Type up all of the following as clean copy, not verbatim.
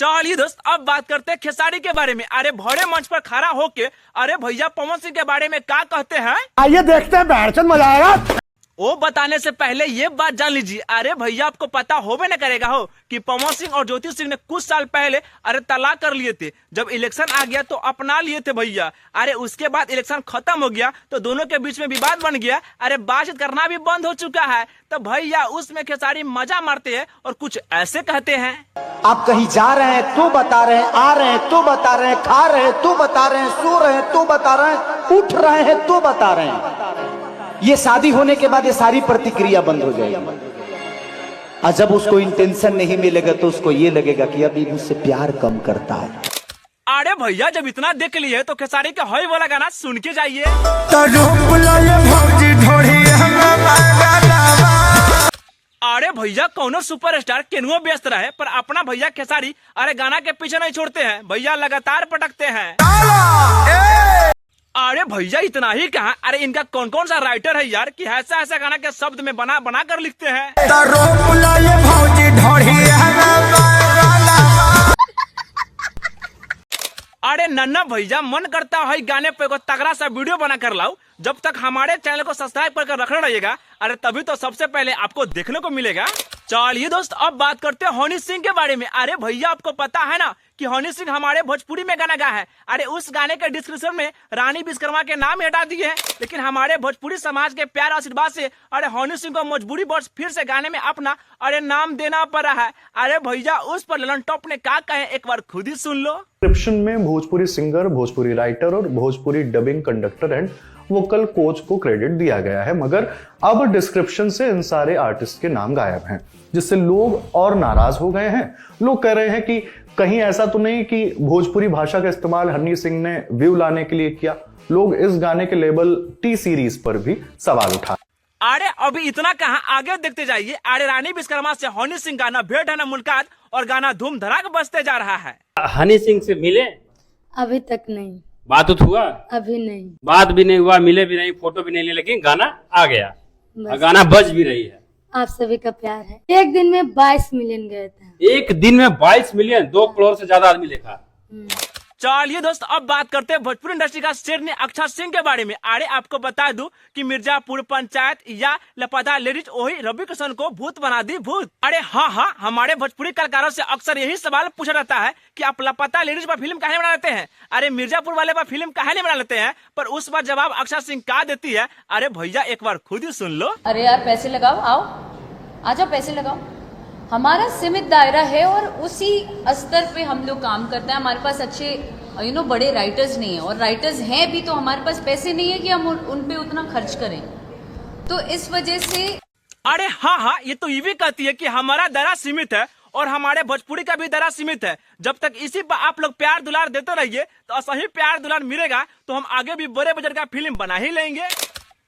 चलिए दोस्त, अब बात करते हैं खेसारी के बारे में। अरे भरे मंच पर खड़ा होके अरे भैया पवन सिंह के बारे में क्या कहते हैं, आइए देखते हैं, बैठचंद मजा आएगा। वो बताने से पहले ये बात जान लीजिए। अरे भैया आपको पता होबे न करेगा हो कि पवन सिंह और ज्योति सिंह ने कुछ साल पहले अरे तलाक कर लिए थे। जब इलेक्शन आ गया तो अपना लिए थे भैया। अरे उसके बाद इलेक्शन खत्म हो गया तो दोनों के बीच में विवाद बन गया। अरे बातचीत करना भी बंद हो चुका है। तो भैया उसमें खेसारी मजा मारते हैं और कुछ ऐसे कहते हैं। आप कहीं जा रहे हैं तो बता रहे हैं, आ रहे हैं तो बता रहे हैं, खा रहे हैं तो बता रहे हैं, सो रहे हैं तो बता रहे हैं, उठ रहे हैं तो बता रहे हैं। ये शादी होने के बाद ये सारी प्रतिक्रिया बंद हो जाएगी। और जब उसको इंटेंशन नहीं मिलेगा तो उसको ये लगेगा कि अभी मुझसे प्यार कम करता है। अरे भैया जब इतना देख लिए तो खेसारी का हई वाला गाना सुन के जाइए। अरे भैया कौनो सुपरस्टार केनुओ व्यस्त रहे पर अपना भैया खेसारी अरे गाना के पीछे नहीं छोड़ते हैं। भैया लगातार पटकते हैं। अरे भैया इतना ही कहा, अरे इनका कौन कौन सा राइटर है यार कि ऐसा ऐसा गाना के शब्द में बना बना कर लिखते हैं। अरे नन्ना भैया मन करता है गाने पे को तगड़ा सा वीडियो बना कर लाओ। जब तक हमारे चैनल को सब्सक्राइब कर रखना रहिएगा, अरे तभी तो सबसे पहले आपको देखने को मिलेगा। चलिए दोस्त, अब बात करते हैं हनी सिंह के बारे में। अरे भैया आपको पता है ना कि हनी सिंह हमारे भोजपुरी में गाना गा है। अरे उस गाने के डिस्क्रिप्शन में रानी विश्वकर्मा के नाम हटा दिए हैं, लेकिन हमारे भोजपुरी समाज के प्यार आशीर्वाद से अरे हनी सिंह को मजबूरी बस फिर से गाने में अपना अरे नाम देना पड़ा है। अरे भैया उस पर ललन टॉप ने क्या कहे एक बार खुद ही सुन लो। डिस्क्रिप्शन में भोजपुरी सिंगर, भोजपुरी राइटर और Bhojpuri dubbing conductor and vocal coach को क्रेडिट दिया गया है, मगर अब डिस्क्रिप्शन से इन सारे आर्टिस्ट के नाम गायब हैं, जिससे लोग और नाराज हो गए हैं। लोग कह रहे हैं कि कहीं ऐसा तो नहीं कि भोजपुरी भाषा का इस्तेमाल हनी सिंह ने व्यू लाने के लिए किया। लोग इस गाने के लेबल टी सीरीज पर भी सवाल उठा। अरे अभी इतना कहा, आगे देखते जाइए। अरे रानी विश्वकर्मा से हनी सिंह गाना भेंट है ना मुलाकात और गाना धूम धड़ाक बजते जा रहा है। हनी सिंह से मिले? अभी तक नहीं। बात उत हुआ? अभी नहीं। बात भी नहीं हुआ, मिले भी नहीं, फोटो भी नहीं लिए, लेकिन गाना आ गया, गाना बज भी रही है। आप सभी का प्यार है। एक दिन में 22 मिलियन गए थे। एक दिन में 22 मिलियन, 2 करोड़ से ज्यादा आदमी देखा। चलिए दोस्त, अब बात करते हैं भोजपुरी इंडस्ट्री का शेरनी अक्षर सिंह के बारे में। अरे आपको बता दूं कि मिर्जापुर पंचायत या लापता लेडीज वही रवि किशन को भूत बना दी भूत। अरे हाँ, हमारे भोजपुरी कलाकारों से अक्सर यही सवाल पूछा जाता है कि आप लापता लेडीज पर फिल्म काहे बना लेते हैं, अरे मिर्जापुर वाले पर फिल्म काहे नहीं बना लेते हैं। पर उस बार जवाब अक्षर सिंह का देती है, अरे भैया एक बार खुद ही सुन लो। अरे यार पैसे लगाओ, आओ आ जाओ, पैसे लगाओ। हमारा सीमित दायरा है और उसी स्तर पे हम लोग काम करते हैं। हमारे पास अच्छे बड़े राइटर्स नहीं है, और राइटर्स हैं भी तो हमारे पास पैसे नहीं है कि हम उन पे उतना खर्च करें। तो इस वजह से अरे हाँ, ये तो ये भी कहती है कि हमारा दायरा सीमित है और हमारे भोजपुरी का भी दायरा सीमित है। जब तक इसी पर आप लोग प्यार दुलार देते रहिए तो असही प्यार दुलार मिलेगा तो हम आगे भी बड़े बजट का फिल्म बना ही लेंगे।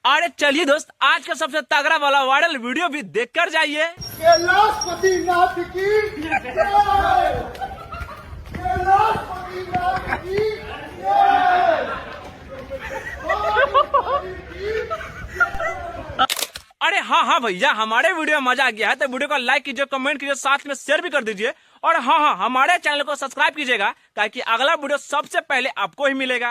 अरे चलिए दोस्त, आज का सबसे तगड़ा वाला वायरल वीडियो भी देख कर जाइए। अरे हाँ भैया, हमारे वीडियो में मजा आ गया है तो वीडियो को लाइक कीजिए, कमेंट कीजिए, साथ में शेयर भी कर दीजिए। और हाँ, हमारे चैनल को सब्सक्राइब कीजिएगा ताकि अगला वीडियो सबसे पहले आपको ही मिलेगा।